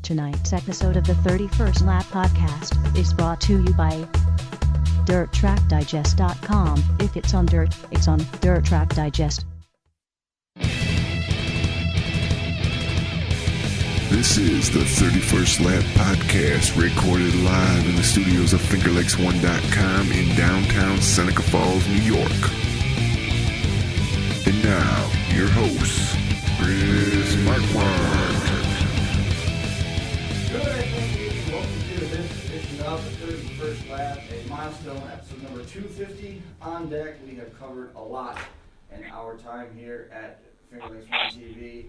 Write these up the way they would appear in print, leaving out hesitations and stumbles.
Tonight's episode of the 31st Lap Podcast is brought to you by DirtTrackDigest.com. If it's on dirt, it's on Dirt Track Digest. This is the 31st Lap Podcast, recorded live in the studios of FingerLakes1.com in downtown Seneca Falls, New York. And now, your hosts, Chris Marquardt. Welcome to this edition of the 31st Lap, a milestone episode number 250 on deck. We have covered a lot in our time here at Finger Lakes One TV.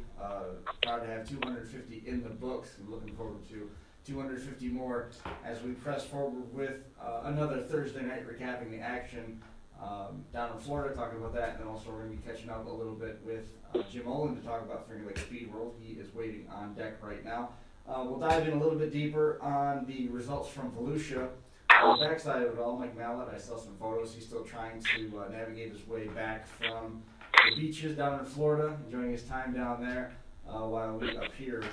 Proud to have 250 in the books, and looking forward to 250 more as we press forward with another Thursday night recapping the action down in Florida, talking about that, and then also we're going to be catching up a little bit with Jim Olin to talk about Finger Lakes Speedworld. He is waiting on deck right now. We'll dive in a little bit deeper on the results from Volusia. On the backside of it all, Mike Mallett, I saw some photos. He's still trying to navigate his way back from the beaches down in Florida, enjoying his time down there, while we up here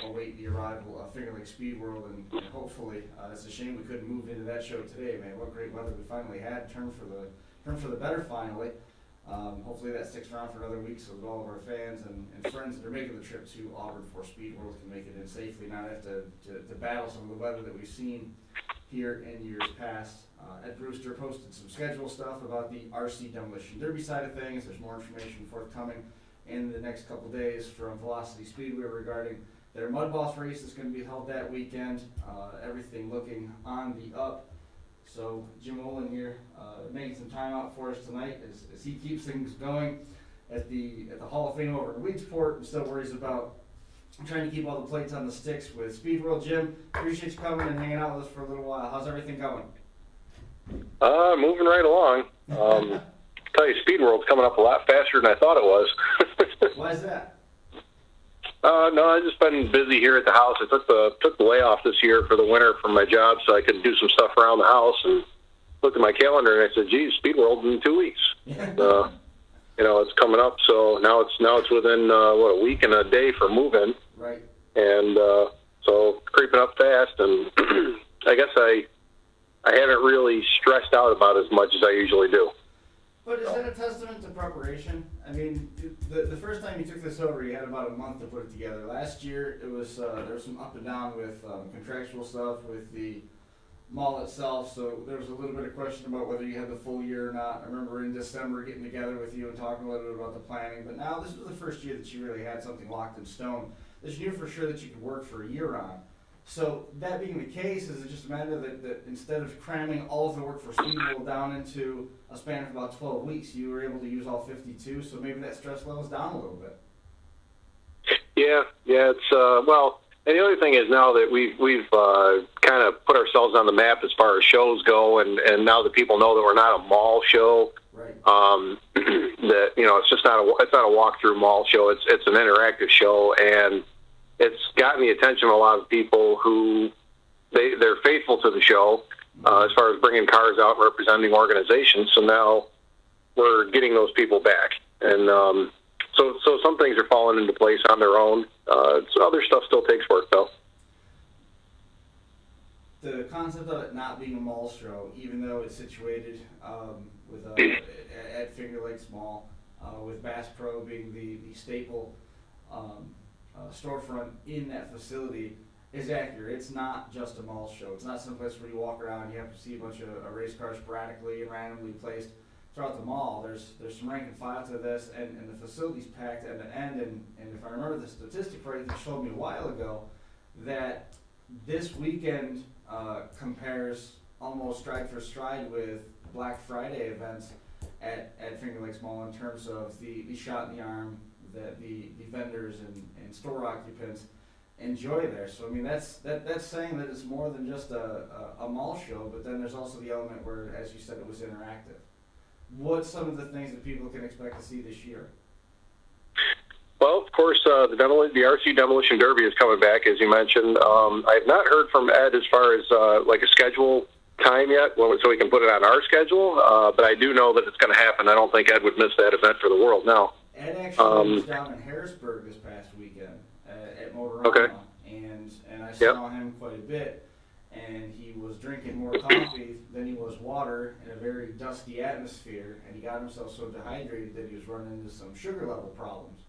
await the arrival of Finger Lakes Speedworld, and hopefully, it's a shame we couldn't move into that show today, man. What great weather we finally had, turn for the better finally. Hopefully that sticks around for another week so that all of our fans and friends that are making the trip to Auburn for Speedworld can make it in safely, not have to battle some of the weather that we've seen here in years past. Ed Brewster posted some schedule stuff about the RC Demolition Derby side of things. There's more information forthcoming in the next couple days from Velocity Speedway regarding their Mud Boss race that's going to be held that weekend. Everything looking on the up. So Jim Olin here making some time out for us tonight as he keeps things going at the Hall of Fame over in Weedsport, and still worries about trying to keep all the plates on the sticks with Speedworld. Jim, appreciate you coming and hanging out with us for a little while. How's everything going? Moving right along. Tell you, Speedworld's coming up a lot faster than I thought it was. Why is that? No, I've just been busy here at the house. I took the way off this year for the winter from my job so I could do some stuff around the house, and looked at my calendar and I said, geez, Speedworld's in 2 weeks. It's coming up, so now it's within a week and a day for move-in. Right. And so creeping up fast, and I guess I haven't really stressed out about as much as I usually do. But is that a testament to preparation? I mean, the first time you took this over, you had about a month to put it together. Last year, it was there was some up and down with contractual stuff with the mall itself, so there was a little bit of question about whether you had the full year or not. I remember in December getting together with you and talking a little bit about the planning, but now this was the first year that you really had something locked in stone that you knew for sure that you could work for a year on. So that being the case, is it just a matter that instead of cramming all of the work for Speedworld down into a span of about 12 weeks, you were able to use all 52, so maybe that stress level's down a little bit? Yeah, it's, and the other thing is now that we've kind of put ourselves on the map as far as shows go, and now that people know that we're not a mall show, right. That, it's not a walk-through mall show, it's an interactive show, and it's gotten the attention of a lot of people who they're faithful to the show as far as bringing cars out and representing organizations. So now we're getting those people back, and so some things are falling into place on their own. So other stuff still takes work, though. The concept of it not being a mall show, even though it's situated at Finger Lakes Mall, with Bass Pro being the staple storefront in that facility, is accurate. It's not just a mall show. It's not some place where you walk around and you have to see a bunch of race cars sporadically and randomly placed throughout the mall. There's some rank and file to this, and the facility's packed at the end, and if I remember the statistic right that showed me a while ago, that this weekend compares almost stride for stride with Black Friday events at Finger Lakes Mall in terms of the shot in the arm that the vendors and store occupants enjoy there. So I mean that's saying that it's more than just a mall show, but then there's also the element where, as you said, it was interactive. what's some of the things that people can expect to see this year? Well, of course, the RC Demolition Derby is coming back, as you mentioned. I have not heard from Ed as far as like a schedule time yet, so we can put it on our schedule. But I do know that it's going to happen. I don't think Ed would miss that event for the world now. Ed actually was down in Harrisburg this past weekend at Motorama, okay. and I saw him quite a bit. And he was drinking more coffee than he was water in a very dusty atmosphere, and he got himself so dehydrated that he was running into some sugar level problems.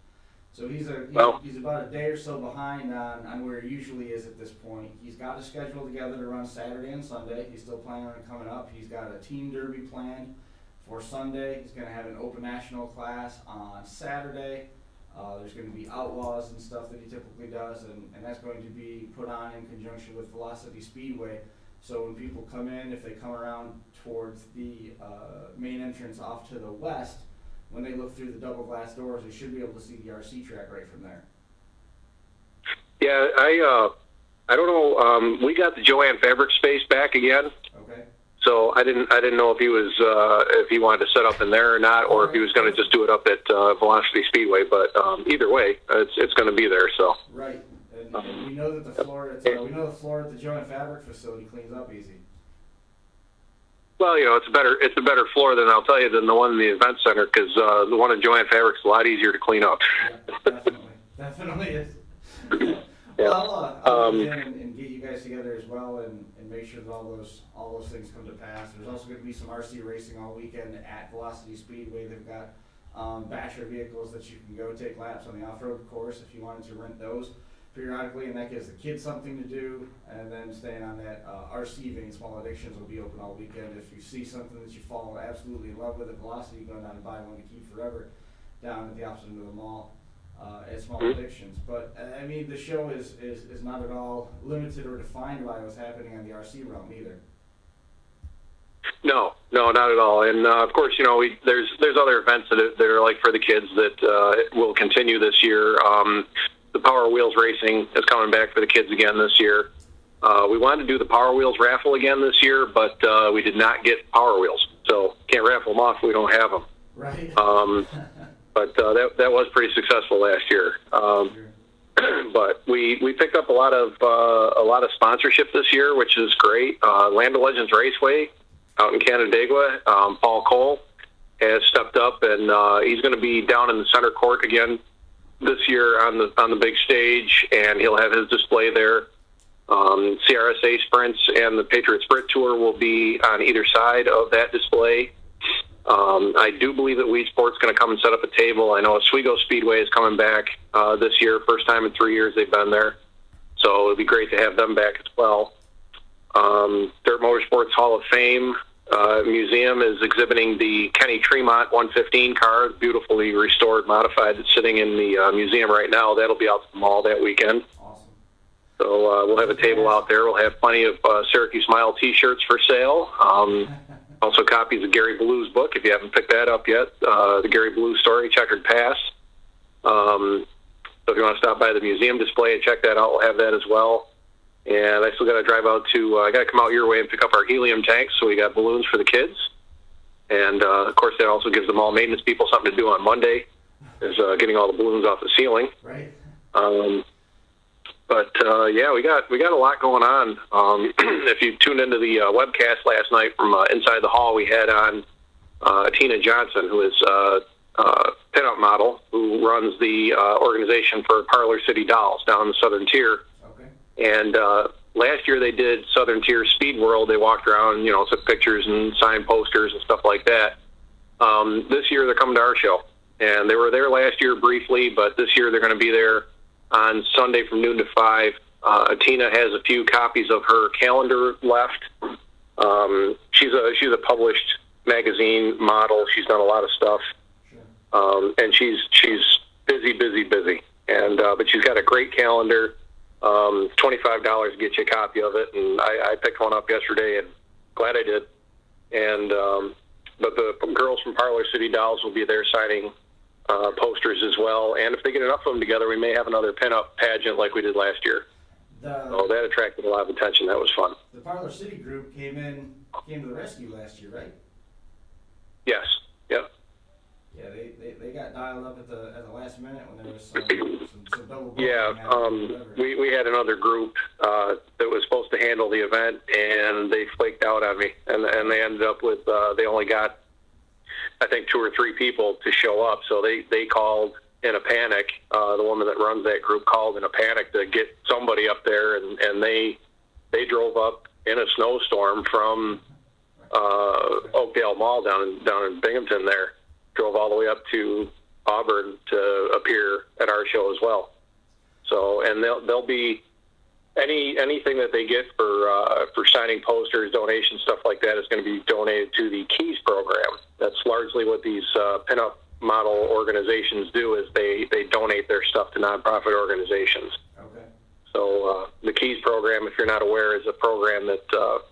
So he's about a day or so behind on where he usually is at this point. He's got a schedule together to run Saturday and Sunday. He's still planning on coming up. He's got a team derby planned for Sunday. He's going to have an open national class on Saturday. There's going to be outlaws and stuff that he typically does, and that's going to be put on in conjunction with Velocity Speedway. So when people come in, if they come around towards the main entrance off to the west, when they look through the double glass doors, they should be able to see the RC track right from there. Yeah, I don't know. We got the Joanne Fabric space back again. Okay. So I didn't know if he was if he wanted to set up in there or not, or if he was going to just do it up at Velocity Speedway. But either way, it's going to be there. So. Right, and we know that the floor at the Joanne Fabric facility cleans up easy. Well, it's a better floor than I'll tell you than the one in the event center, because the one in Joanne Fabric's a lot easier to clean up. Yeah, definitely is. Yeah. Well, I'll get in and get you guys together as well, and make sure that all those things come to pass. There's also going to be some RC racing all weekend at Velocity Speedway. They've got basher vehicles that you can go take laps on the off-road course if you wanted to rent those periodically, and that gives the kids something to do. And then staying on that, RC vein, Small Addictions will be open all weekend. If you see something that you fall absolutely in love with at Velocity, go down and buy one to keep forever down at the opposite end of the mall. At Small Addictions. But I mean, the show is not at all limited or defined by what's happening on the RC realm either. No, not at all. And of course, there's other events that are like for the kids that will continue this year. The Power Wheels racing is coming back for the kids again this year. We wanted to do the Power Wheels raffle again this year, but we did not get Power Wheels, so can't raffle them off if we don't have them. Right. But that was pretty successful last year. But we picked up a lot of sponsorship this year, which is great. Land of Legends Raceway out in Canandaigua, Paul Cole has stepped up, and he's going to be down in the center court again this year on the big stage, and he'll have his display there. CRSA Sprints and the Patriot Sprint Tour will be on either side of that display. I do believe that Wii Sports is going to come and set up a table. I know Oswego Speedway is coming back this year. First time in 3 years they've been there. So it would be great to have them back as well. Dirt Motorsports Hall of Fame Museum is exhibiting the Kenny Tremont 115 car, beautifully restored, modified. It's sitting in the museum right now. That'll be out to the mall that weekend. Awesome. So we'll have a table out there. We'll have plenty of Syracuse Mile T-shirts for sale. Also copies of Gary Blue's book, if you haven't picked that up yet, the Gary Blue story, Checkered Past. So if you want to stop by the museum display and check that out, we'll have that as well. And I still got to drive out I got to come out your way and pick up our helium tanks, so we got balloons for the kids. And, of course, that also gives the mall maintenance people something to do on Monday, is getting all the balloons off the ceiling. Right. But yeah, we got a lot going on. If you tuned into the webcast last night from inside the hall, we had on Tina Johnson, who is a pinup model who runs the organization for Parlor City Dolls down in the Southern Tier. Okay. And last year they did Southern Tier Speedworld. They walked around, took pictures and signed posters and stuff like that. This year they're coming to our show, and they were there last year briefly, but this year they're going to be there on Sunday from noon to 5. Tina has a few copies of her calendar left. She's a published magazine model. She's done a lot of stuff, and she's busy. And but she's got a great calendar. $25 to get you a copy of it, and I picked one up yesterday, and glad I did. And but the girls from Parlor City Dolls will be there signing posters as well, and if they get enough of them together, we may have another pinup pageant like we did last year. So that attracted a lot of attention. That was fun. The Parlor City group came to the rescue last year, right? Yes, piled up at the last minute when there was some double booking Yeah, happening or whatever. we had another group that was supposed to handle the event, and they flaked out on me, and they ended up with they only got, I think, 2 or 3 people to show up, so they called in a panic. The woman that runs that group called in a panic to get somebody up there, and they drove up in a snowstorm from Oakdale Mall down in Binghamton there, drove all the way up to Auburn to appear at our show as well. So, and they'll be anything that they get for signing posters, donations, stuff like that is going to be donated to the Keys program. That's largely what these pinup model organizations do, is they donate their stuff to nonprofit organizations. Okay. So the Keys program, if you're not aware, is a program that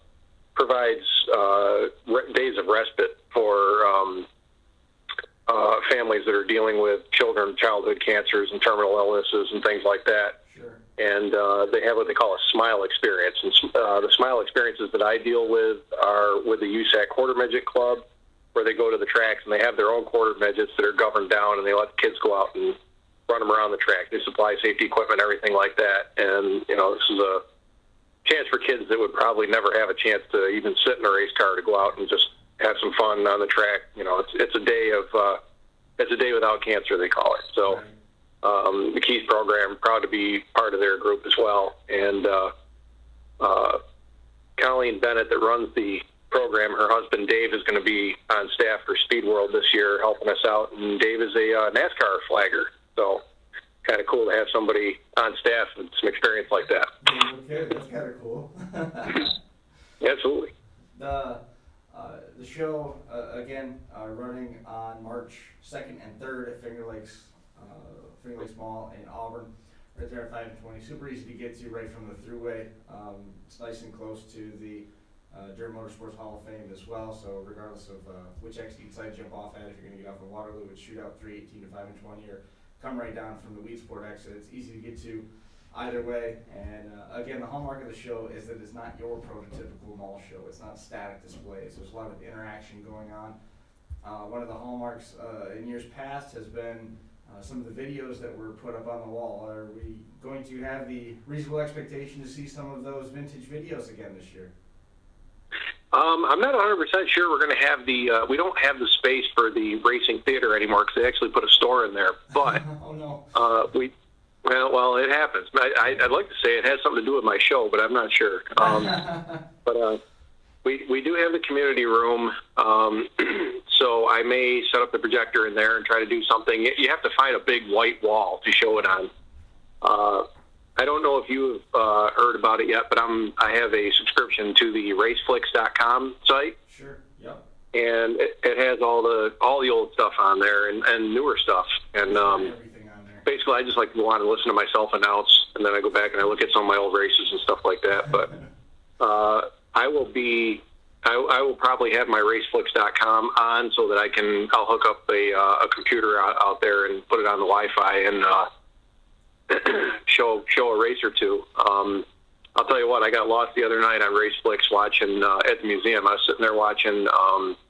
provides days of respite for families that are dealing with childhood cancers and terminal illnesses and things like that. Sure. And they have what they call a smile experience. And the smile experiences that I deal with are with the USAC Quarter Midget Club, where they go to the tracks and they have their own quarter midgets that are governed down, and they let the kids go out and run them around the track. They supply safety equipment, everything like that. And, this is a chance for kids that would probably never have a chance to even sit in a race car to go out and just have some fun on the track. It's a day of it's a day without cancer, they call it. So the Keys program, proud to be part of their group as well. And Colleen Bennett, that runs the program, her husband Dave is going to be on staff for Speedworld this year, helping us out. And Dave is a NASCAR flagger, so kind of cool to have somebody on staff with some experience like that. Okay, that's kind of cool. Absolutely. The show, again, running on March 2nd and 3rd at Finger Lakes Mall in Auburn, right there at 5 and 20. Super easy to get to, right from the thruway. It's nice and close to the Dirt Motorsports Hall of Fame as well, so regardless of which exit side you jump off at, if you're going to get off of Waterloo, it's Shootout 318 to 5 and 20, or come right down from the Weedsport exit. It's easy to get to either way. And again, the hallmark of the show is that it's not your prototypical mall show. It's not static displays. There's a lot of interaction going on. One of the hallmarks in years past has been some of the videos that were put up on the wall. Are we going to have the reasonable expectation to see some of those vintage videos again this year? I'm not 100% sure we're going to have we don't have the space for the racing theater anymore, because they actually put a store in there. But oh no. Well, it happens. I'd like to say it has something to do with my show, but I'm not sure. But we do have the community room, so I may set up the projector in there and try to do something. You have to find a big white wall to show it on. I don't know if you've heard about it yet, but I have a subscription to the raceflix.com site. Sure. Yep. And it has all the old stuff on there and newer stuff. And everything on there. basically, I just like to go on and listen to myself announce, and then I go back and I look at some of my old races and stuff like that. But I will probably have my raceflix.com on so that I'll hook up a computer out there and put it on the Wi-Fi and show a race or two. I'll tell you what, I got lost the other night on RaceFlix watching at the museum. I was sitting there watching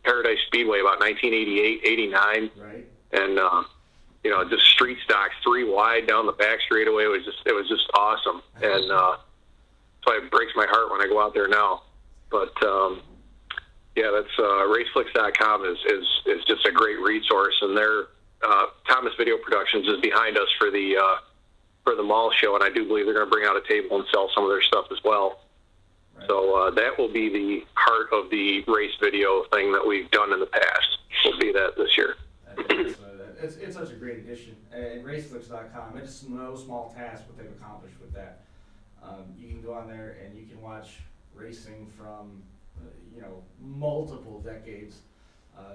Paradise Speedway about 1988, 89. Right. And just street stocks 3 wide down the back straightaway. It was just awesome. And that's why it breaks my heart when I go out there now. But that's raceflix.com is just a great resource, and their Thomas Video Productions is behind us for the mall show, and I do believe they're going to bring out a table and sell some of their stuff as well. Right. So that will be the heart of the race video thing that we've done in the past. Will be that this year. It's such a great addition. And raceflix.com, it's no small task what they've accomplished with that. You can go on there and you can watch racing from multiple decades,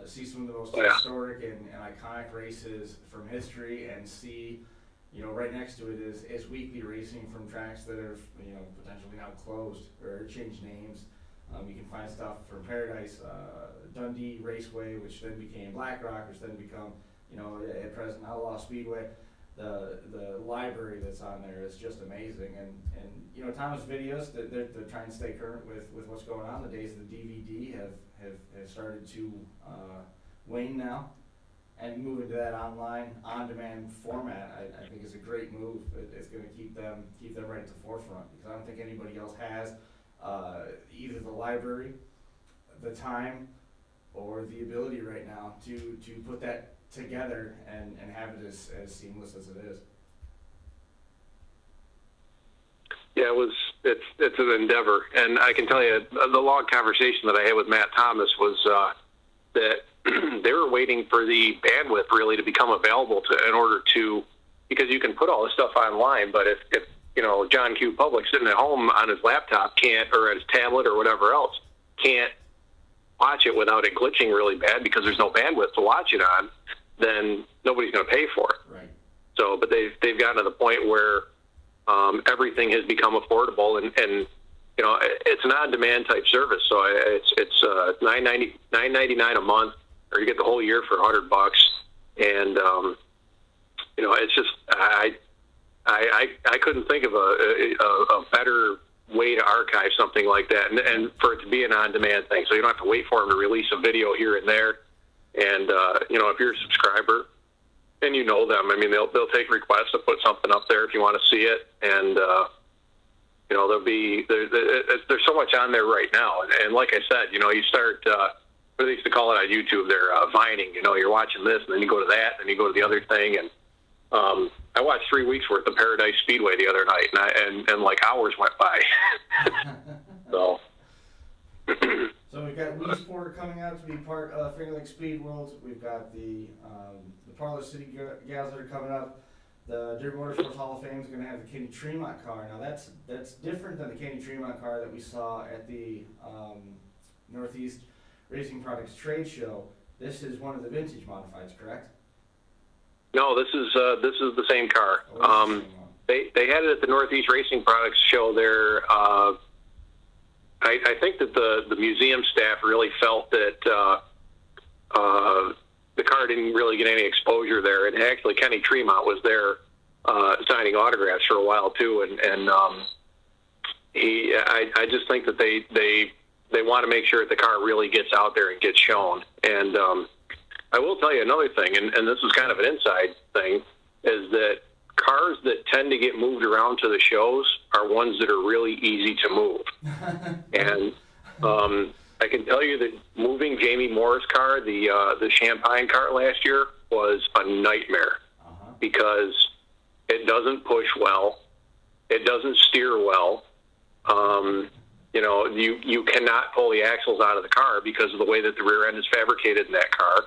see some of the most historic and iconic races from history, and see right next to it is weekly racing from tracks that are potentially now closed or changed names. You can find stuff from Paradise, Dundee Raceway, which then became Black Rock, which then become at present Outlaw Speedway. The library that's on there is just amazing, and Thomas Videos, they're trying to stay current with what's going on. The days of the DVD have started to wane now, and moving to that online, on-demand format, I think is a great move. It's going to keep them right at the forefront, because I don't think anybody else has either the library, the time, or the ability right now to put that together and have it as seamless as it is. Yeah, it's an endeavor, and I can tell you the long conversation that I had with Matt Thomas was that they were waiting for the bandwidth really to become available in order to, because you can put all this stuff online, but if John Q. Public sitting at home on his laptop can't, or at his tablet or whatever else, can't watch it without it glitching really bad because there's no bandwidth to watch it on, then nobody's going to pay for it. Right. So, but they've gotten to the point where everything has become affordable, and it's an on-demand type service. So it's $9.99 a month, or you get the whole year for $100. And it's just I couldn't think of a better way to archive something like that, and for it to be an on-demand thing, so you don't have to wait for them to release a video here and there. And if you're a subscriber and you know them, I mean, they'll take requests to put something up there if you want to see it, and there's so much on there right now. And like I said, you start what they used to call it on YouTube, they're vining. You're watching this, and then you go to that, and you go to the other thing, and I watched 3 weeks worth of Paradise Speedway the other night, and like hours went by. So. So we've got Wii Sport coming out to be part of Finger Lakes Speedworld. We've got the Parlor City Gals that are coming up. The Dirt Motorsports Hall of Fame is going to have the Kenny Tremont car. Now that's different than the Kenny Tremont car that we saw at the Northeast Racing Products Trade Show. This is one of the vintage modifieds, correct? No, this is the same car. They had it at the Northeast Racing Products Show there. I think that the museum staff really felt that the car didn't really get any exposure there, and actually Kenny Tremont was there signing autographs for a while too, and I just think that they want to make sure that the car really gets out there and gets shown. And I will tell you another thing, and this is kind of an inside thing, is that cars that tend to get moved around to the shows are ones that are really easy to move. And I can tell you that moving Jamie Moore's car, the Champagne cart last year, was a nightmare because it doesn't push well, it doesn't steer well. You cannot pull the axles out of the car because of the way that the rear end is fabricated in that car.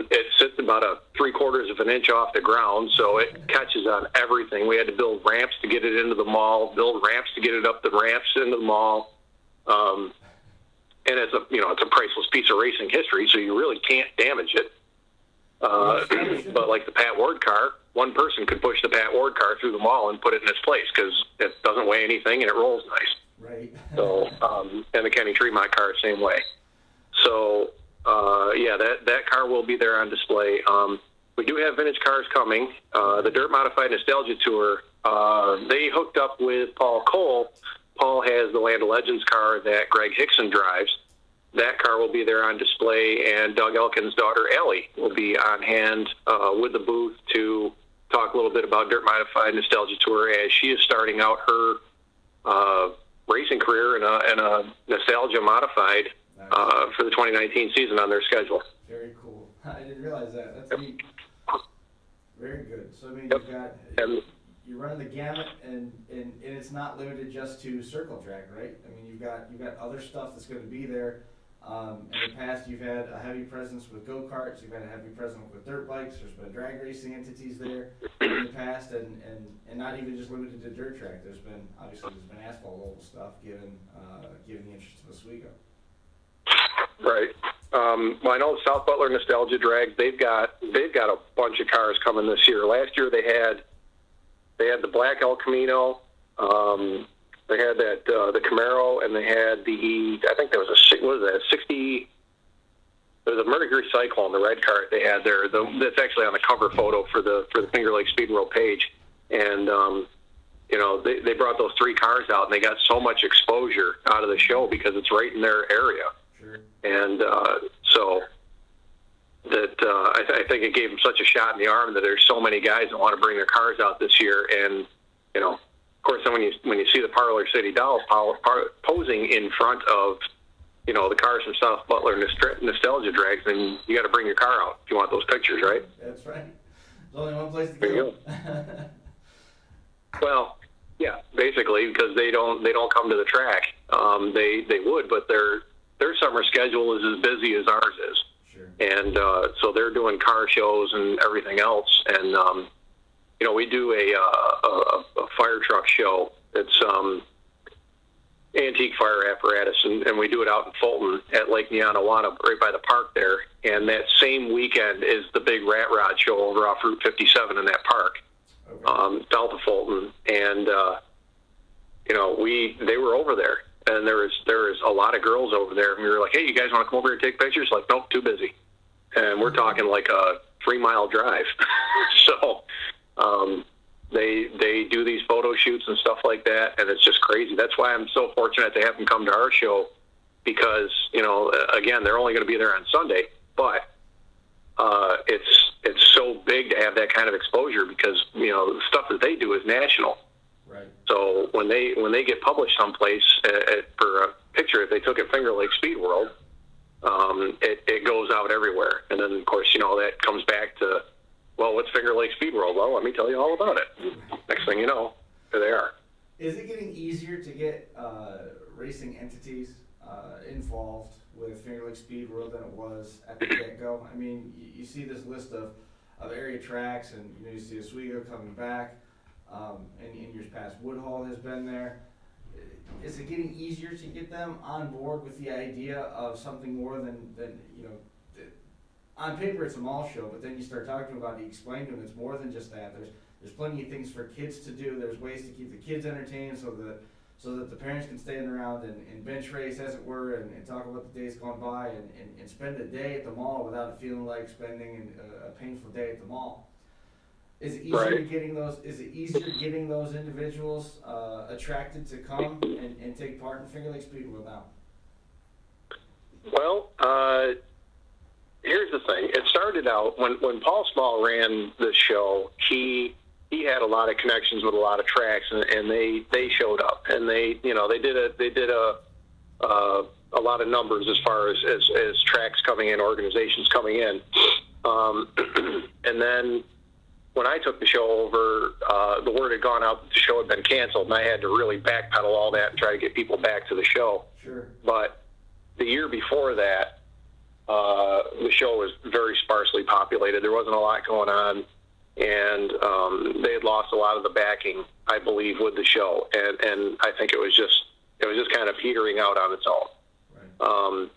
It sits about 3/4 of an inch off the ground, so it catches on everything. We had to build ramps to get it into the mall, build ramps to get it up the ramps into the mall. And it's a priceless piece of racing history, so you really can't damage it. But like the Pat Ward car, one person could push the Pat Ward car through the mall and put it in its place because it doesn't weigh anything and it rolls nice. Right. So, and the Kenny Tremont car, same way. So, that car will be there on display. We do have vintage cars coming. The Dirt Modified Nostalgia Tour, they hooked up with Paul Cole. Paul has the Land of Legends car that Greg Hickson drives. That car will be there on display, and Doug Elkin's daughter, Allie, will be on hand with the booth to talk a little bit about Dirt Modified Nostalgia Tour as she is starting out her racing career in a Nostalgia Modified for the 2019 season on their schedule. Very cool. I didn't realize that. That's neat. Very good. So I mean, you're running the gamut, and it's not limited just to circle track, right? I mean, you've got other stuff that's going to be there. In the past, you've had a heavy presence with go-karts. You've had a heavy presence with dirt bikes. There's been drag racing entities there in the past, and not even just limited to dirt track. There's been asphalt oval stuff, given the interest of Oswego. Right. Well, I know South Butler Nostalgia Drag. They've got a bunch of cars coming this year. Last year they had the Black El Camino. They had the Camaro, and they had I think there was a 60. There was a Mercury Cyclone, the red car they had there. That's actually on the cover photo for the Finger Lakes Speedworld page. And they brought those 3 cars out, and they got so much exposure out of the show because it's right in their area. Sure. And so that I think it gave them such a shot in the arm that there's so many guys that want to bring their cars out this year. And, of course, then when you see the Parlor City Dolls posing in front of, the cars from South Butler Nostalgia Drags, then you got to bring your car out if you want those pictures, right? That's right. There's only one place to There you go. Well, yeah, basically, because they don't come to the track. They would, but their summer schedule is as busy as ours is. Sure. And so they're doing car shows and everything else. And we do a fire truck show. It's antique fire apparatus, and we do it out in Fulton at Lake Neonawana, right by the park there. And that same weekend is the big Rat Rod show over off Route 57 in that park, okay. south of Fulton. And they were over there, and there was a lot of girls over there. And we were like, "Hey, you guys want to come over here and take pictures?" Like, nope, too busy. And we're talking like a 3-mile drive. So they do these photo shoots and stuff like that, and it's just crazy. That's why I'm so fortunate to have them come to our show, because again, they're only going to be there on Sunday, but it's so big to have that kind of exposure, because the stuff that they do is national. Right. So when they get published someplace for a picture, if they took at Finger Lakes Speedworld, it goes out everywhere. And then, of course, that comes back to, well, what's Finger Lakes Speedworld? Well, let me tell you all about it. Next thing you know, there they are. Is it getting easier to get racing entities involved with Finger Lakes Speedworld than it was at the get-go? I mean, you see this list of area tracks, and you see Oswego coming back. And in years past, Woodhull has been there. Is it getting easier to get them on board with the idea of something more than on paper it's a mall show, but then you start talking about it, you explain to them it's more than just that. There's plenty of things for kids to do. There's ways to keep the kids entertained so that the parents can stand around and bench race, as it were, and talk about the days gone by and spend a day at the mall without it feeling like spending a painful day at the mall. Is it easier getting those? Is it easier getting those individuals attracted to come and take part in Finger Lakes Speedworld now? Well, here's the thing. It started out when Paul Small ran this show. He had a lot of connections with a lot of tracks, and they showed up, and they did a lot of numbers as far as tracks coming in, organizations coming in, and then. When I took the show over, the word had gone out that the show had been canceled, and I had to really backpedal all that and try to get people back to the show. Sure. But the year before that, the show was very sparsely populated. There wasn't a lot going on, and they had lost a lot of the backing, I believe, with the show, and I think it was just kind of petering out on its own. Right.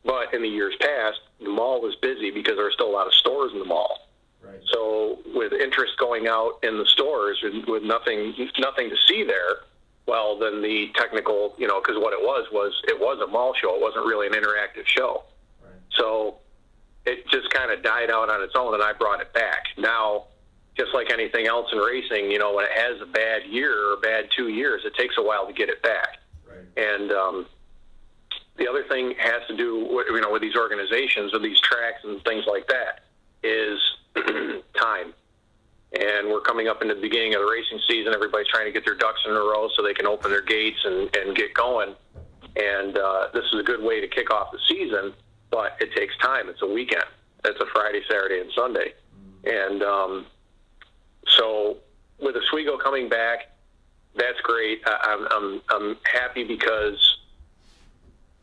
But in the years past, the mall was busy because there were still a lot of stores in the mall. Right. So with interest going out in the stores with nothing to see there, well, then the technical, because what it was a mall show. It wasn't really an interactive show. Right. So it just kind of died out on its own, and I brought it back. Now, just like anything else in racing, when it has a bad year or a bad 2 years, it takes a while to get it back. Right. And the other thing has to do with these organizations, with these tracks and things like that, is time. And we're coming up into the beginning of the racing season. Everybody's trying to get their ducks in a row so they can open their gates and get going. And this is a good way to kick off the season, but it takes time. It's a weekend. It's a Friday, Saturday, and Sunday. And so with Oswego coming back, that's great. I'm happy because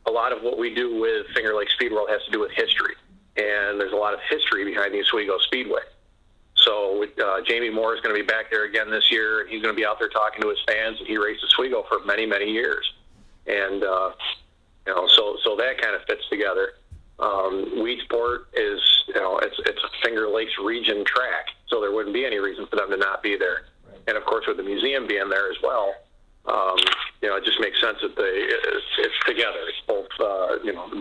a lot of what we do with Finger Lakes Speedworld has to do with history. And there's a lot of history behind the Oswego Speedway. So Jamie Moore is going to be back there again this year, and he's going to be out there talking to his fans, and he raced Oswego for many, many years. And, so that kind of fits together. Weedsport is, it's a Finger Lakes region track, so there wouldn't be any reason for them to not be there. Right. And, of course, with the museum being there as well, it just makes sense that it's together. It's both,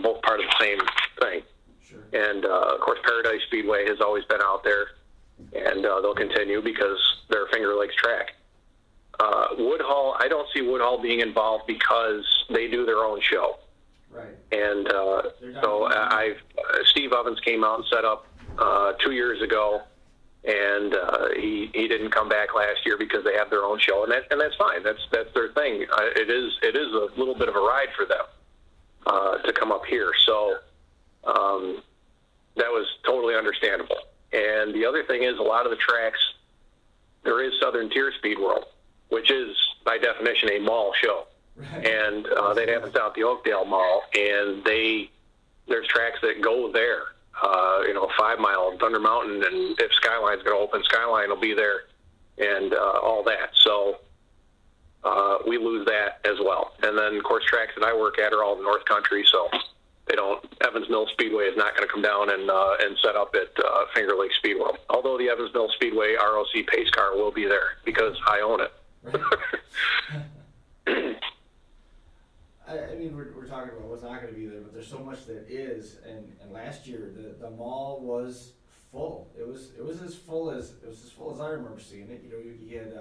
both part of the same thing. Sure. And, of course, Paradise Speedway has always been out there, and they'll continue because they're a Finger Lakes track. Woodhull, I don't see Woodhull being involved because they do their own show. Right. And so Steve Ovens came out and set up 2 years ago, and he didn't come back last year because they have their own show, and that's fine. That's their thing. It is a little bit of a ride for them to come up here. So that was totally understandable. And the other thing is, a lot of the tracks, there is Southern Tier Speedworld, which is by definition a mall show. Right. And they'd have it out at the Oakdale Mall, and there's tracks that go there. 5 Mile, Thunder Mountain, and if Skyline's going to open, Skyline will be there, and all that. So we lose that as well. And then, of course, tracks that I work at are all in North Country, so they don't. Evans Mills Speedway is not going to come down and set up at Finger Lakes Speedworld. Although the Evans Mills Speedway ROC pace car will be there because I own it. Right. I mean, we're talking about what's not going to be there, but there's so much that is. And last year, the mall was full. It was as full as I remember seeing it. You had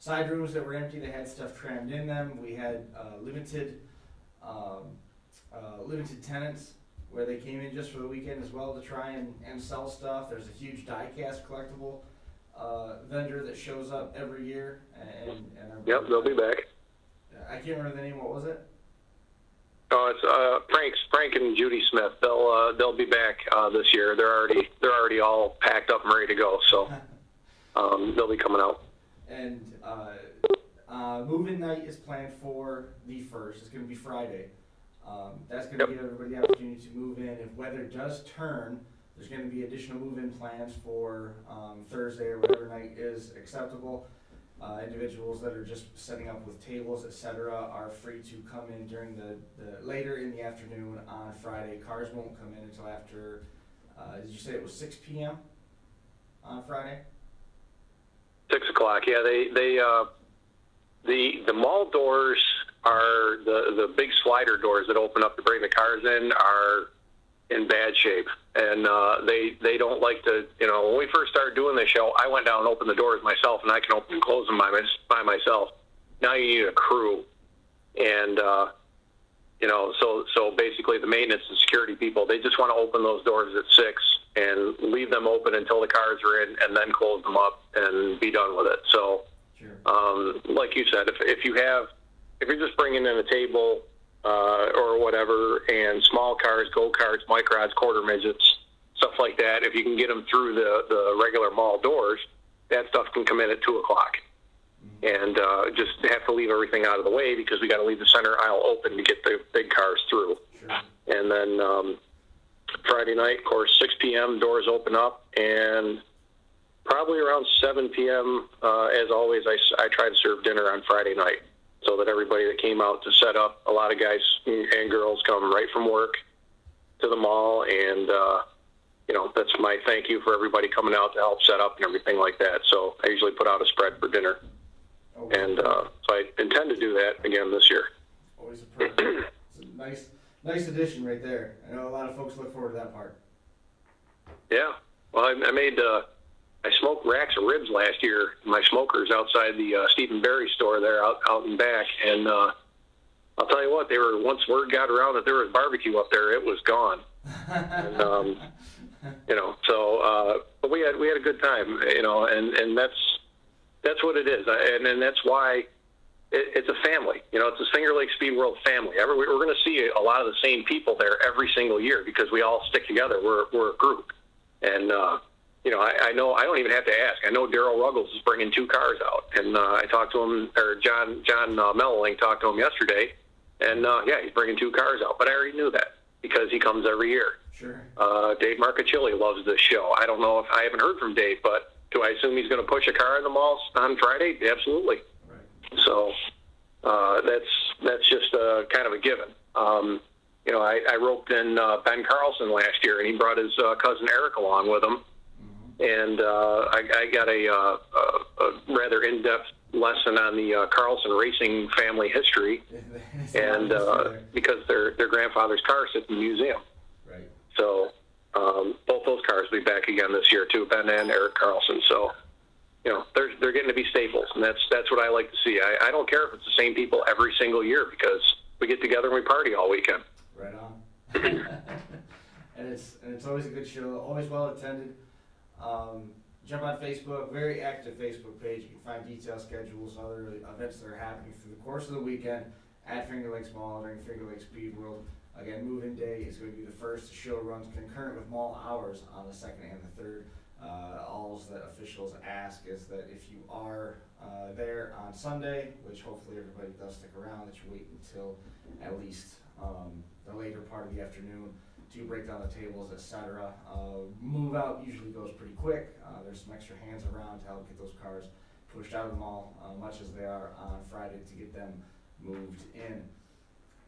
side rooms that were empty that had stuff crammed in them. We had limited tenants where they came in just for the weekend as well to try and sell stuff. There's a huge die-cast collectible vendor that shows up every year. And yep, they'll be back. I can't remember the name. What was it? Oh, it's Frank and Judy Smith. They'll be back this year. They're already all packed up and ready to go. So they'll be coming out. And move-in night is planned for the 1st. It's going to be Friday. That's going to give everybody the opportunity to move in. If weather does turn, there's going to be additional move-in plans for Thursday or whatever night is acceptable. Individuals that are just setting up with tables, etc., are free to come in during the later in the afternoon on Friday. Cars won't come in until after. Did you say it was 6 p.m. on Friday? 6 o'clock. Yeah, the mall doors are the big slider doors that open up to bring the cars in are in bad shape, and they don't like to. When we first started doing this show, I went down and opened the doors myself, and I can open and close them by myself. Now you need a crew, and so basically the maintenance and security people, they just want to open those doors at 6 and leave them open until the cars are in, and then close them up and be done with it. So, sure. Like you said, if you're just bringing in a table or whatever, and small cars, go-karts, microds, quarter midgets, stuff like that, if you can get them through the regular mall doors, that stuff can come in at 2 o'clock. And just have to leave everything out of the way because we got to leave the center aisle open to get the big cars through. Sure. And then Friday night, of course, 6 p.m., doors open up, and probably around 7 p.m., as always, I try to serve dinner on Friday night, so that everybody that came out to set up, a lot of guys and girls come right from work to the mall, and, that's my thank you for everybody coming out to help set up and everything like that. So I usually put out a spread for dinner. Okay. And so I intend to do that again this year. Always a perfect. It's a nice addition right there. I know a lot of folks look forward to that part. Yeah. Well, I smoked racks of ribs last year in my smokers outside the Stephen Berry store there out and back. And I'll tell you what, once word got around that there was barbecue up there, it was gone. And, but we had a good time, and that's what it is. And that's why it's a family. It's a Finger Lakes Speedworld family. We're going to see a lot of the same people there every single year because we all stick together. We're a group. And, I know I don't even have to ask. I know Daryl Ruggles is bringing 2 cars out, and I talked to him, or John Melling talked to him yesterday, and he's bringing 2 cars out. But I already knew that because he comes every year. Sure. Dave Marcachilli loves this show. I don't know if I haven't heard from Dave, but do I assume he's going to push a car in the malls on Friday? Absolutely. Right. So that's just kind of a given. I roped in Ben Carlson last year, and he brought his cousin Eric along with him. And I got a rather in-depth lesson on the Carlson racing family history, and because their grandfather's car sits in the museum. Right. So both those cars will be back again this year too, Ben and Eric Carlson. So they're getting to be staples, and that's what I like to see. I don't care if it's the same people every single year because we get together and we party all weekend. Right on. and it's always a good show, always well attended. Jump on Facebook, very active Facebook page. You can find detailed schedules, other events that are happening through the course of the weekend at Finger Lakes Mall during Finger Lakes Speedworld. Again, move-in day is going to be the first. The show runs concurrent with mall hours on the second and the third. All that officials ask is that if you are there on Sunday, which hopefully everybody does stick around, that you wait until at least the later part of the afternoon to break down the tables, etc. Move out usually goes pretty quick. There's some extra hands around to help get those cars pushed out of the mall, much as they are on Friday, to get them moved in.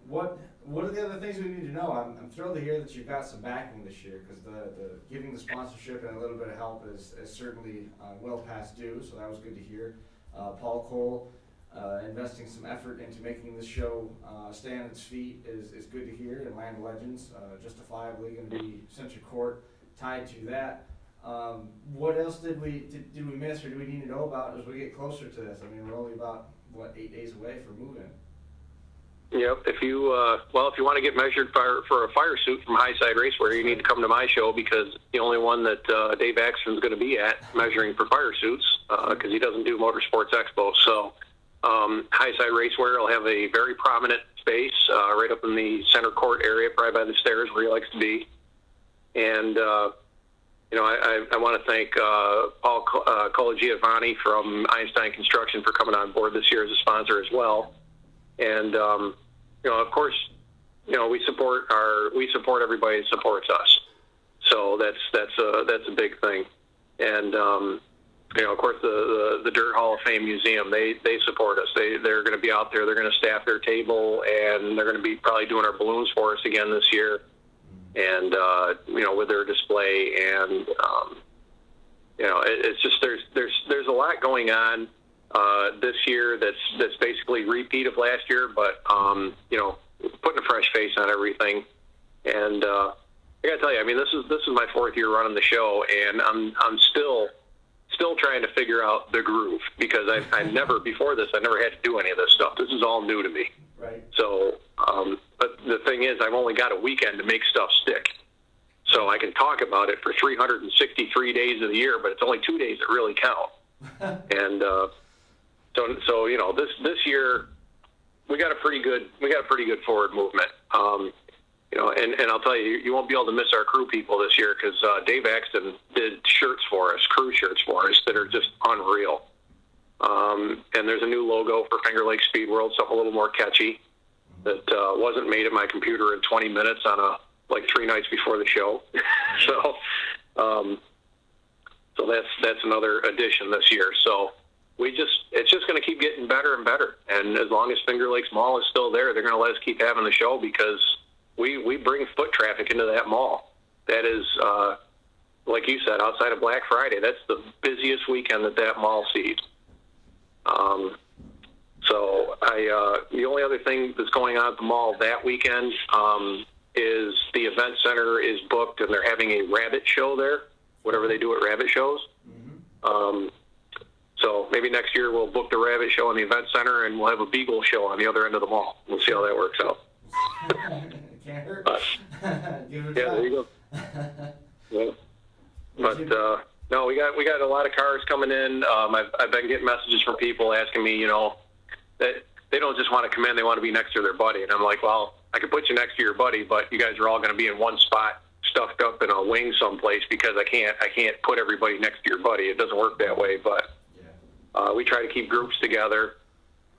What are the other things we need to know? I'm thrilled to hear that you've got some backing this year, because the getting the sponsorship and a little bit of help is certainly well past due, so that was good to hear. Paul Cole investing some effort into making this show stay on its feet is good to hear, and Land Legends justifiably going to be Century Court tied to that. What else did we miss, or do we need to know about as we get closer to this? I mean, we're only about 8 days away from moving. Yep. If you want to get measured for a fire suit from Highside Racewear, you need to come to my show, because it's the only one that Dave Axton's going to be at measuring for fire suits, because he doesn't do Motorsports Expo. So Highside Racewear will have a very prominent space right up in the center court area, probably by the stairs where he likes to be. And I want to thank Paul Colagiovanni from Einstein Construction for coming on board this year as a sponsor as well. And of course, we support everybody that supports us. So that's a big thing. And of course, the Dirt Hall of Fame Museum, they support us. They're going to be out there. They're going to staff their table, and they're going to be probably doing our balloons for us again this year. And with their display, and it's just there's a lot going on this year that's basically a repeat of last year, but putting a fresh face on everything. And I gotta tell you, I mean, this is my 4th year running the show, and I'm still trying to figure out the groove, because I never before this I never had to do any of this stuff. This is all new to me. Right. So, but the thing is, I've only got a weekend to make stuff stick. So I can talk about it for 363 days of the year, but it's only 2 days that really count. And so this year we got a pretty good forward movement. And I'll tell you, you won't be able to miss our crew people this year, because Dave Axton did shirts for us, crew shirts for us, that are just unreal. And there's a new logo for Finger Lakes Speedworld, something a little more catchy, that wasn't made at my computer in 20 minutes on 3 nights before the show. So that's another addition this year. So it's just going to keep getting better and better. And as long as Finger Lakes Mall is still there, they're going to let us keep having the show, because we bring foot traffic into that mall. That is, like you said, outside of Black Friday, that's the busiest weekend that mall sees. So the only other thing that's going on at the mall that weekend is the event center is booked, and they're having a rabbit show there, whatever they do at rabbit shows. Mm-hmm. So maybe next year we'll book the rabbit show in the event center, and we'll have a beagle show on the other end of the mall. We'll see how that works out. Can't hurt. Give it a try. There you go. Yeah. But no, we got a lot of cars coming in. I've been getting messages from people asking me, that they don't just want to come in; they want to be next to their buddy. And I'm like, well, I could put you next to your buddy, but you guys are all going to be in one spot, stuffed up in a wing someplace, because I can't put everybody next to your buddy. It doesn't work that way. But we try to keep groups together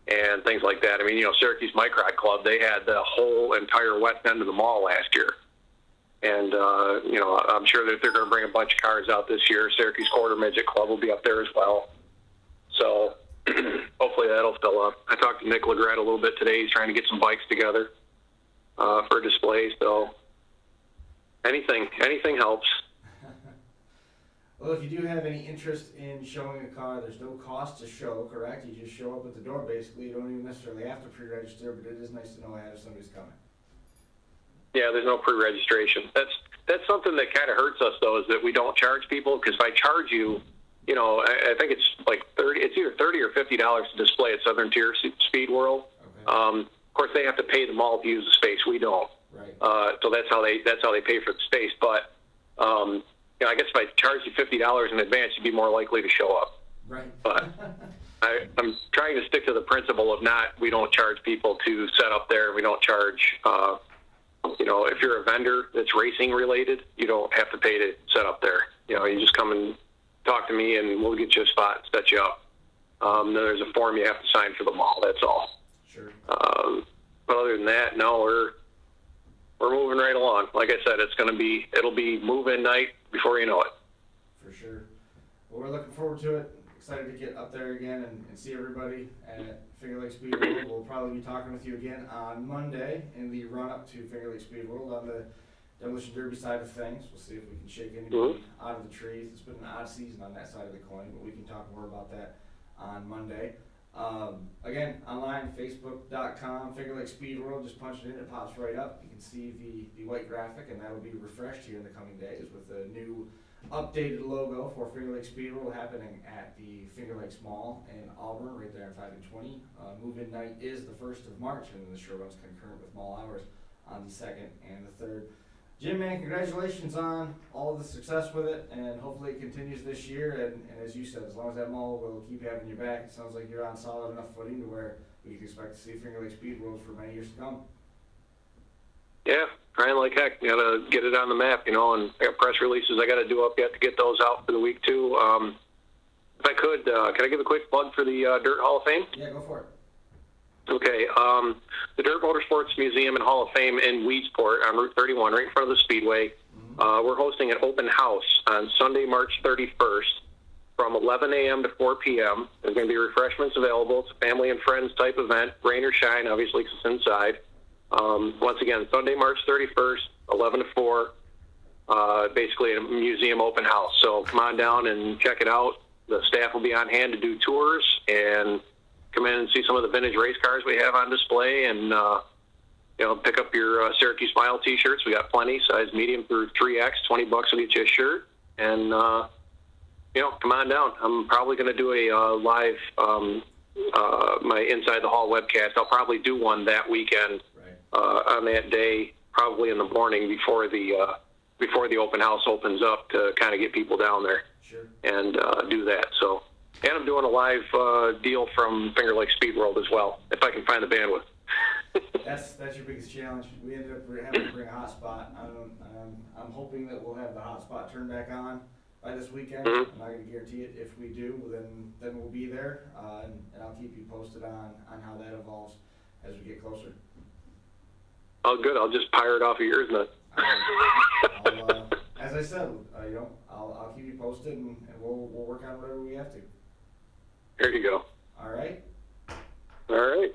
and things like that. I mean, Syracuse Microd Club, they had the whole entire west end of the mall last year. And, I'm sure that they're going to bring a bunch of cars out this year. Syracuse Quarter Midget Club will be up there as well. So hopefully that'll fill up. I talked to Nick Legret a little bit today. He's trying to get some bikes together for display. So anything helps. Well, if you do have any interest in showing a car, there's no cost to show, correct? You just show up at the door, basically. You don't even necessarily have to pre-register, but it is nice to know ahead if somebody's coming. Yeah, there's no pre-registration. That's something that kind of hurts us, though, is that we don't charge people, because if I charge you, I think it's like it's either $30 or $50 to display at Southern Tier Speed World. Okay. Of course, they have to pay the mall to use the space. We don't. Right. So that's how they pay for the space. But I guess if I charged you $50 in advance, you'd be more likely to show up. Right. But I'm trying to stick to the principle of we don't charge people to set up there. We don't charge, if you're a vendor that's racing related, you don't have to pay to set up there. You just come and talk to me and we'll get you a spot and set you up. Then there's a form you have to sign for the mall. That's all. Sure. But other than that, no, we're moving right along. Like I said, it'll be move-in night before you know it. For sure. Well, we're looking forward to it. Excited to get up there again and see everybody at Finger Lakes Speedworld. We'll probably be talking with you again on Monday in the run-up to Finger Lakes Speedworld on the Demolition Derby side of things. We'll see if we can shake anybody out of the trees. It's been an odd season on that side of the coin, but we can talk more about that on Monday. Again, online, facebook.com, Finger Lakes Speedworld. Just punch it in, it pops right up. You can see the white graphic, and that will be refreshed here in the coming days with a new updated logo for Finger Lakes Speedworld happening at the Finger Lakes Mall in Auburn, right there on 5 and 20. Move-in night is the 1st of March, and then the show runs concurrent with mall hours on the 2nd and the 3rd. Jim, man, congratulations on all of the success with it, and hopefully it continues this year. And as you said, as long as that mall will keep having your back, it sounds like you're on solid enough footing to where we can expect to see Finger Lakes Speedworld for many years to come. Yeah, trying like heck. You gotta get it on the map, and I got press releases I gotta do up yet to get those out for the week too. If I could, can I give a quick plug for the Dirt Hall of Fame? Yeah, go for it. Okay, the Dirt Motorsports Museum and Hall of Fame in Weedsport on Route 31, right in front of the Speedway. We're hosting an open house on Sunday, March 31st from 11 a.m. to 4 p.m. There's going to be refreshments available. It's a family and friends type event, rain or shine, obviously, because it's inside. Once again, Sunday, March 31st, 11 to 4, basically a museum open house. So come on down and check it out. The staff will be on hand to do tours and come in and see some of the vintage race cars we have on display, and pick up your Syracuse Mile T-shirts. We got plenty, size medium through 3X. $20 will get you a shirt, and come on down. I'm probably going to do a live my Inside the Hall webcast. I'll probably do one that weekend on that day, probably in the morning before the open house opens up to kind of get people down there and do that. So. And I'm doing a live deal from Finger Lakes Speedworld as well, if I can find the bandwidth. That's your biggest challenge. We ended up having to bring a hotspot. I'm hoping that we'll have the hotspot turned back on by this weekend. I'm not going to guarantee it. If we do, then we'll be there, and I'll keep you posted on how that evolves as we get closer. Oh, good. I'll just pirate off of yours then. As I said, I'll keep you posted, and we'll work on whatever we have to. There you go. All right. All right.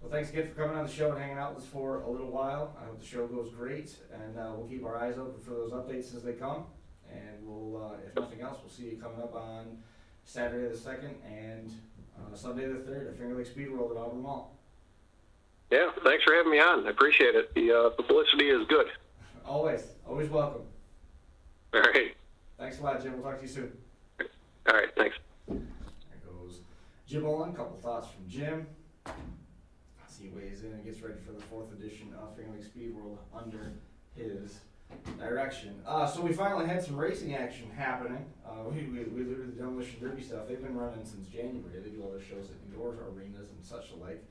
Well, thanks again for coming on the show and hanging out with us for a little while. I hope the show goes great, and we'll keep our eyes open for those updates as they come. And we'll, if nothing else, we'll see you coming up on Saturday the 2nd and Sunday the 3rd at Finger Lakes Speedworld at Auburn Mall. Yeah, thanks for having me on. I appreciate it. The publicity is good. Always welcome. All right. Thanks a lot, Jim. We'll talk to you soon. All right, thanks. There goes Jim Olin. A couple thoughts from Jim. As he weighs in and gets ready for the 4th edition of Finger Lakes Speedworld under his direction. So we finally had some racing action happening. We alluded to the Demolition Derby stuff. They've been running since January. They do other shows at indoor arenas and such alike.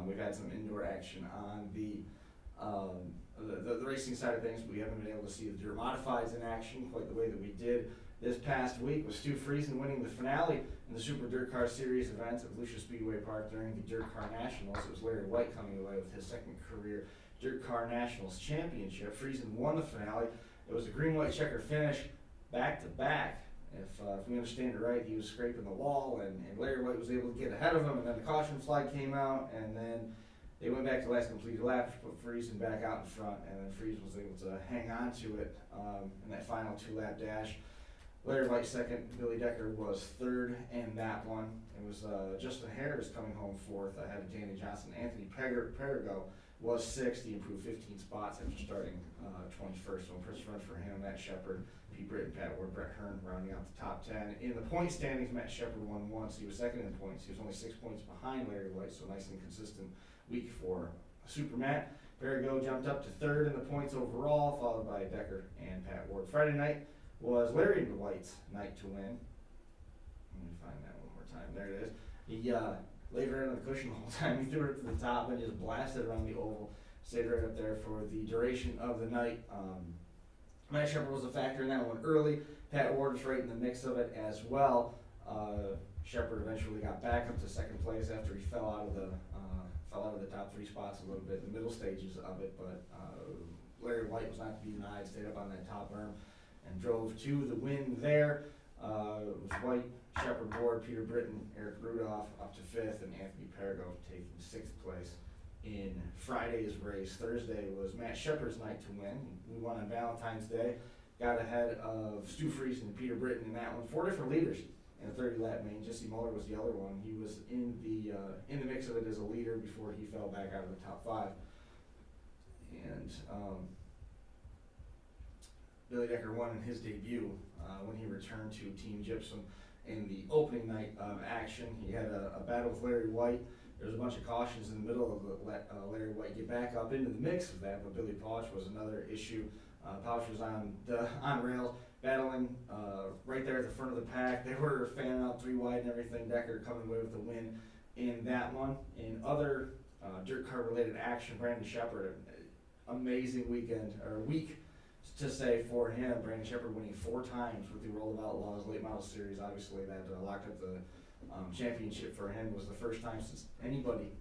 We've had some indoor action on the racing side of things. We haven't been able to see the Dirt Modifieds in action quite the way that we did this past week, with Stu Friesen winning the finale in the Super Dirt Car Series event at Volusia Speedway Park during the Dirt Car Nationals. It was Larry White coming away with his second career Dirt Car Nationals championship. Friesen won the finale. It was a green-white checker finish back-to-back. If we understand it right, he was scraping the wall, and Larry White was able to get ahead of him, and then the caution flag came out, and then they went back to the last completed lap to put Friesen back out in front, and then Friesen was able to hang on to it in that final 2-lap dash. Larry White second, Billy Decker was third in that one. It was Justin Harris coming home fourth ahead of Danny Johnson. Anthony Perrigo was sixth. He improved 15 spots after starting 21st. So impressive run for him. Matt Shepard, Pete Britt, and Pat Ward, Brett Hearn rounding out the top 10. In the point standings, Matt Shepard won once. He was second in points. He was only 6 points behind Larry White, so nice and consistent week for Super Matt. Perigo jumped up to third in the points overall, followed by Decker and Pat Ward. Friday night was Larry White's night to win. Let me find that one more time. There it is. He laid right on the cushion the whole time. He threw it to the top and just blasted around the oval. Stayed right up there for the duration of the night. Matt Shepard was a factor in that one early. Pat Ward was right in the mix of it as well. Shepard eventually got back up to second place after he fell out of the top three spots a little bit in the middle stages of it, but Larry White was not to be denied, stayed up on that top berm and drove to the win there. It was White, Shepard, Ward, Peter Britton, Eric Rudolph up to fifth, and Anthony Perigo taking sixth place in Friday's race. Thursday was Matt Shepard's night to win. We won on Valentine's Day, got ahead of Stu Friesen and Peter Britton in that one. 4 different leaders in the 30-lap main. Jesse Muller was the other one. He was in the mix of it as a leader before he fell back out of the top 5. And Billy Decker won in his debut when he returned to Team Gypsum in the opening night of action. He had a battle with Larry White. There was a bunch of cautions in the middle of let Larry White get back up into the mix of that, but Billy Pauch was another issue. Pauch was on rails, battling right there at the front of the pack. They were fanning out 3 wide and everything. Decker coming away with the win in that one. In other dirt car related action, Brandon Shepard, amazing week to say for him. Brandon Shepard winning 4 times with the World of Outlaws Late Model Series. Obviously that locked up the championship for him. Was the first time anybody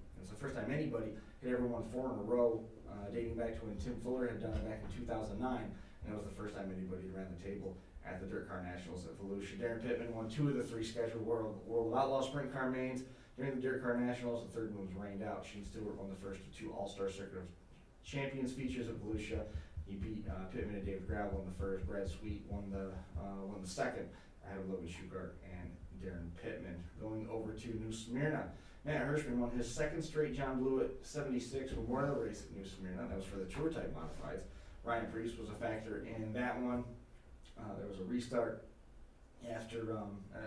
had ever won 4 in a row, dating back to when Tim Fuller had done it back in 2009, and it was the first time anybody ran the table at the Dirt Car Nationals at Volusia. Darren Pittman won 2 of the 3 scheduled World of Outlaw Sprint Car mains during the Dirt Car Nationals. The third one was rained out. Shane Stewart won the first of 2 All-Star Circuit of Champions features at Volusia. He beat Pittman and David Grau won the first. Brad Sweet won the second. I have Logan Shugart and Darren Pittman. Going over to New Smyrna, Matt Hirschman won his 2nd straight John Blewett 76 Memorial race at New Smyrna. That was for the Tour Type Modifieds. Ryan Priest was a factor in that one. There was a restart after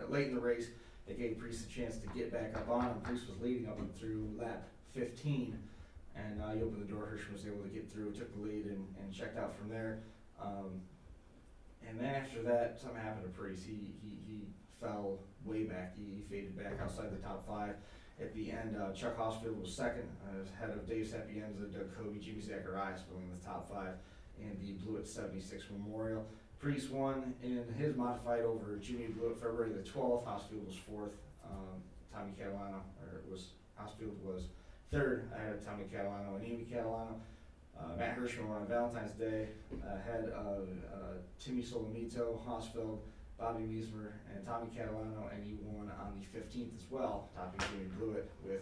late in the race. They gave Priest a chance to get back up on him. Priest was leading up and through lap 15, and he opened the door. Hirschman was able to get through, took the lead, and checked out from there. And then after that, something happened to Priest. He fell way back. He faded back outside the top 5. At the end, Chuck Hosfield was second, ahead of Dave Sapienza, Doug Kobe, Jimmy Zacharias filling the top 5 in the Blewett 76 Memorial. Priest won in his modified over Jimmy Blewett February the 12th. Hosfield was 4th. Hosfield was 3rd ahead of Tommy Catalano and Amy Catalano. Matt Hirschman won on Valentine's Day ahead of Timmy Solomito, Hosfield, Bobby Meismer, and Tommy Catalano, and he won on the 15th as well, topping Jimmy Blewett with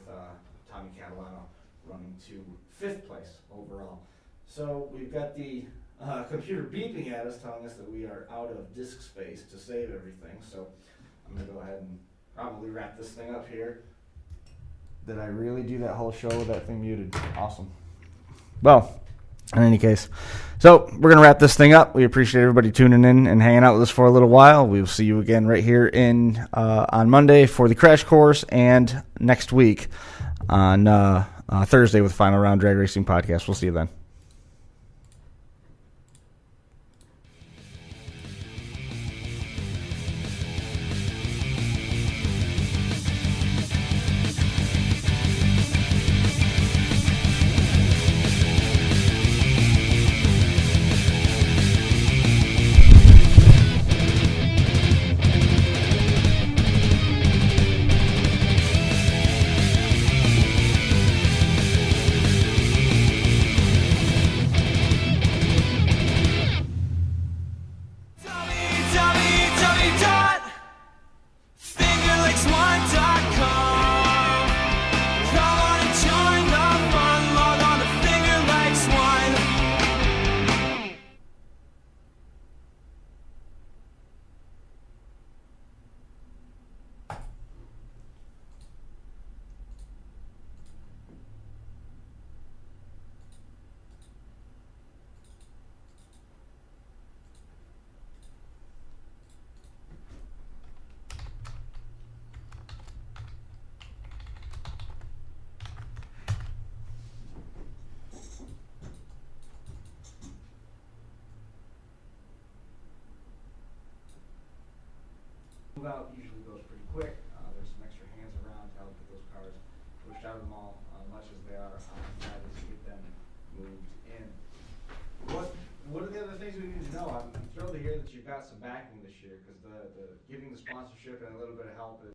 Tommy Catalano running to 5th place overall. So we've got the computer beeping at us, telling us that we are out of disk space to save everything. So I'm going to go ahead and probably wrap this thing up here. Did I really do that whole show with that thing muted? Awesome. Well, in any case, so we're going to wrap this thing up. We appreciate everybody tuning in and hanging out with us for a little while. We will see you again right here on Monday for the crash course, and next week on Thursday with Final Round Drag Racing Podcast. We'll see you then. move out usually goes pretty quick. There's some extra hands around to help get those cars pushed out of the mall, much as they are excited to get them moved in. What are the other things we need to know? I'm thrilled to hear that you've got some backing this year, because the getting the sponsorship and a little bit of help is